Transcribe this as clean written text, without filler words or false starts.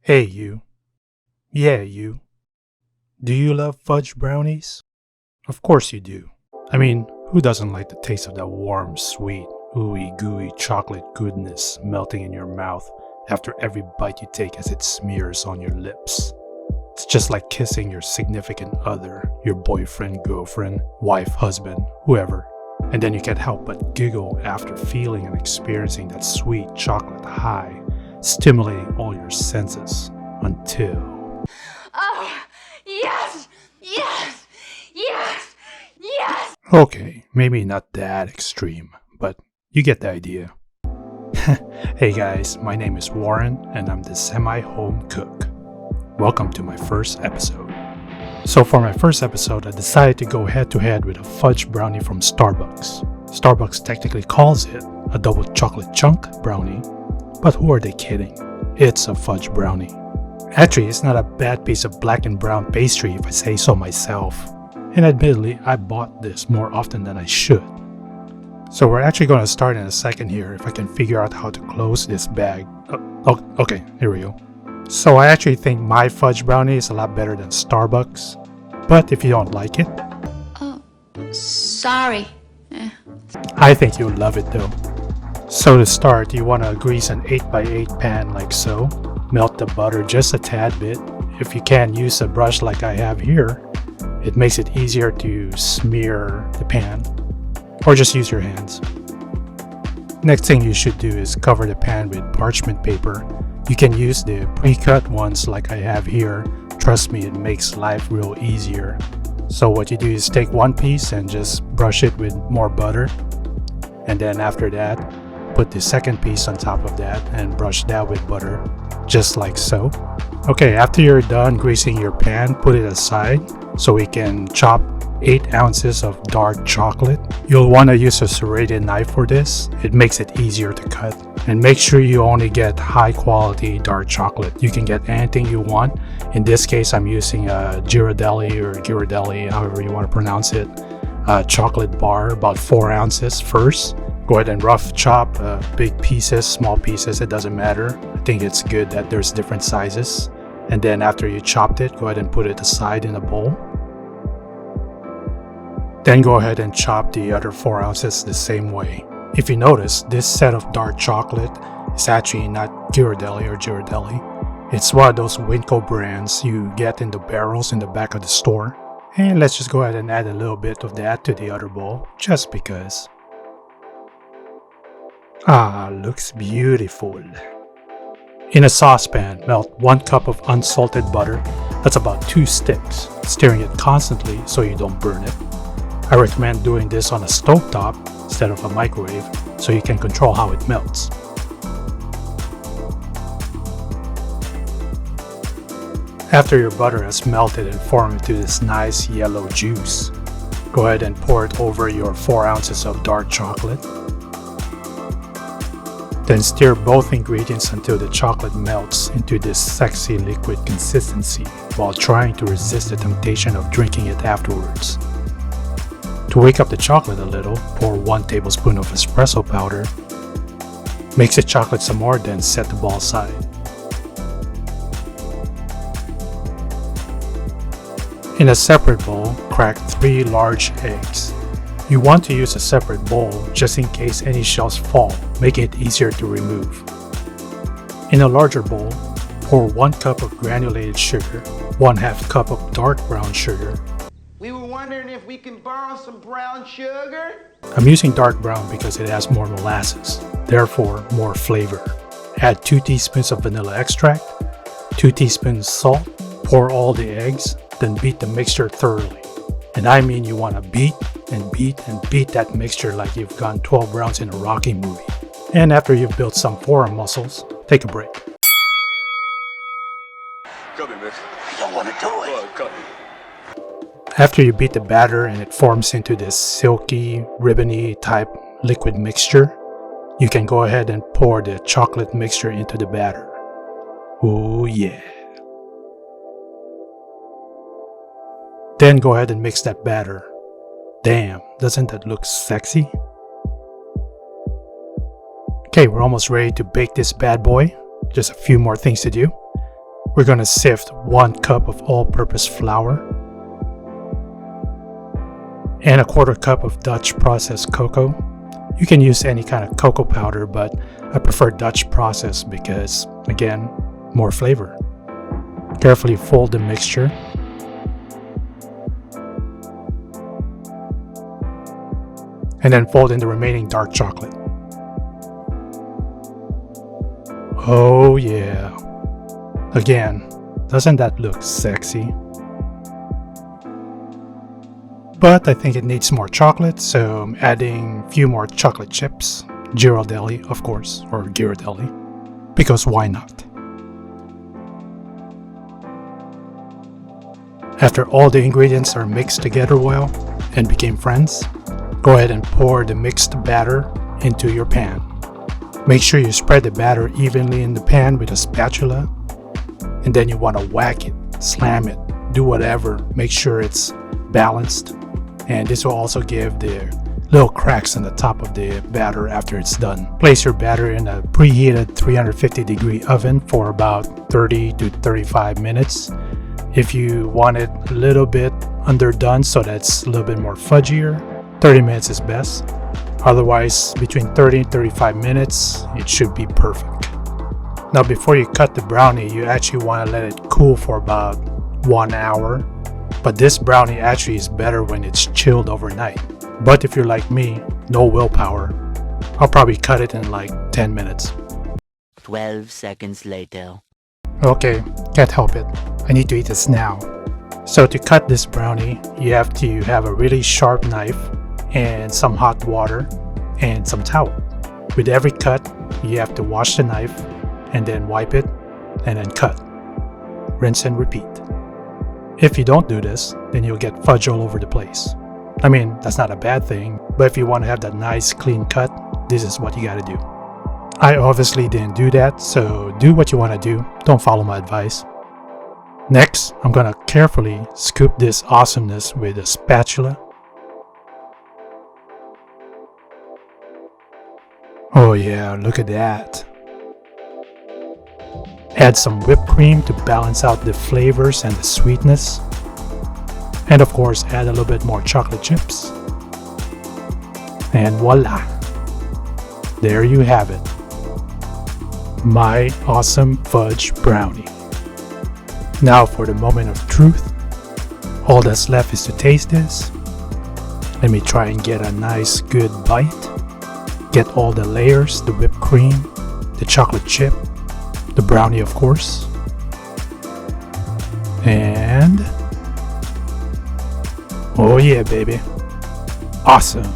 Hey you. Yeah, you. Do you love fudge brownies? Of course you do. I mean, who doesn't like the taste of that warm, sweet, ooey gooey chocolate goodness melting in your mouth after every bite you take as it smears on your lips? It's just like kissing your significant other, your boyfriend, girlfriend, wife, husband, whoever. And then you can't help but giggle after feeling and experiencing that sweet chocolate high, stimulating all your senses until... Oh, yes, yes, yes, yes. Okay, maybe not that extreme, but you get the idea. Hey guys, my name is Warren and I'm the semi-home cook. Welcome to my first episode. So for my first episode, I decided to go head-to-head with a fudge brownie from Starbucks. Starbucks technically calls it a double chocolate chunk brownie, but who are they kidding? It's a fudge brownie. Actually, it's not a bad piece of black and brown pastry if I say so myself. And admittedly, I bought this more often than I should. So we're actually going to start in a second here if I can figure out how to close this bag. Okay, here we go. So I actually think my fudge brownie is a lot better than Starbucks. But if you don't like it... Oh, sorry. I think you'll love it though. So to start, you want to grease an 8x8 pan like so. Melt the butter just a tad bit. If you can't use a brush like I have here, it makes it easier to smear the pan. Or just use your hands. Next thing you should do is cover the pan with parchment paper. You can use the pre-cut ones like I have here. Trust me, it makes life real easier. So what you do is take one piece and just brush it with more butter. And then after that, put the second piece on top of that and brush that with butter, just like so. Okay, after you're done greasing your pan, put it aside so we can chop 8 ounces of dark chocolate. You'll want to use a serrated knife for this. It makes it easier to cut. And make sure you only get high quality dark chocolate. You can get anything you want. In this case, I'm using a Ghirardelli, however you want to pronounce it, chocolate bar, about 4 ounces first. Go ahead and rough chop big pieces, small pieces, it doesn't matter. I think it's good that there's different sizes. And then after you chopped it, go ahead and put it aside in a bowl. Then go ahead and chop the other 4 ounces the same way. If you notice, this set of dark chocolate is actually not Ghirardelli. It's one of those Winco brands you get in the barrels in the back of the store. And let's just go ahead and add a little bit of that to the other bowl, just because. Ah, looks beautiful. In a saucepan, melt 1 cup of unsalted butter. That's about 2 sticks, stirring it constantly so you don't burn it. I recommend doing this on a stovetop instead of a microwave so you can control how it melts. After your butter has melted and formed into this nice yellow juice, go ahead and pour it over your 4 ounces of dark chocolate. Then stir both ingredients until the chocolate melts into this sexy liquid consistency while trying to resist the temptation of drinking it afterwards. To wake up the chocolate a little, pour 1 tablespoon of espresso powder. Mix the chocolate some more, then set the ball aside. In a separate bowl, crack 3 large eggs. You want to use a separate bowl just in case any shells fall, making it easier to remove. In a larger bowl, pour 1 cup of granulated sugar, 1/2 cup of dark brown sugar. We were wondering if we can borrow some brown sugar? I'm using dark brown because it has more molasses, therefore more flavor. Add 2 teaspoons of vanilla extract, 2 teaspoons salt, pour all the eggs, then beat the mixture thoroughly. And I mean you want to beat and beat and beat that mixture like you've gone 12 rounds in a Rocky movie. And after you've built some forearm muscles, take a break. Come here, man. I don't want to do it. Come. After you beat the batter and it forms into this silky, ribbony type liquid mixture, you can go ahead and pour the chocolate mixture into the batter. Oh yeah. Then go ahead and mix that batter. Damn, doesn't that look sexy? Okay, we're almost ready to bake this bad boy. Just a few more things to do. we're going to sift 1 cup of all-purpose flour and a 1/4 cup of Dutch processed cocoa. You can use any kind of cocoa powder, but I prefer Dutch process because, again, more flavor. Carefully fold the mixture. And then fold in the remaining dark chocolate. Oh yeah. Again, doesn't that look sexy? But I think it needs more chocolate, so I'm adding a few more chocolate chips. Ghirardelli, of course, or Ghirardelli, because why not? After all the ingredients are mixed together well and became friends, go ahead and pour the mixed batter into your pan. Make sure you spread the batter evenly in the pan with a spatula, and then you want to whack it, slam it, do whatever, make sure it's balanced. And this will also give the little cracks on the top of the batter after it's done. Place your batter in a preheated 350-degree oven for about 30 to 35 minutes. If you want it a little bit underdone so that it's a little bit more fudgier, 30 minutes is best. Otherwise, between 30 and 35 minutes, it should be perfect. Now before you cut the brownie, you actually want to let it cool for about 1 hour. But this brownie actually is better when it's chilled overnight. But if you're like me, no willpower, I'll probably cut it in like 10 minutes. 12 seconds later. Okay, can't help it. I need to eat this now. So to cut this brownie, you have to have a really sharp knife and some hot water and some towel. With every cut, you have to wash the knife and then wipe it and then cut. Rinse and repeat. If you don't do this, then you'll get fudge all over the place. I mean, that's not a bad thing, but if you want to have that nice clean cut, this is what you gotta do. I obviously didn't do that, so do what you want to do. Don't follow my advice. Next, I'm gonna carefully scoop this awesomeness with a spatula. Oh yeah, look at that. Add some whipped cream to balance out the flavors and the sweetness. And of course, add a little bit more chocolate chips. And voila! There you have it. My awesome fudge brownie. Now for the moment of truth. All that's left is to taste this. Let me try and get a nice good bite. Get all the layers, the whipped cream, the chocolate chip, the brownie of course, and oh yeah baby, awesome.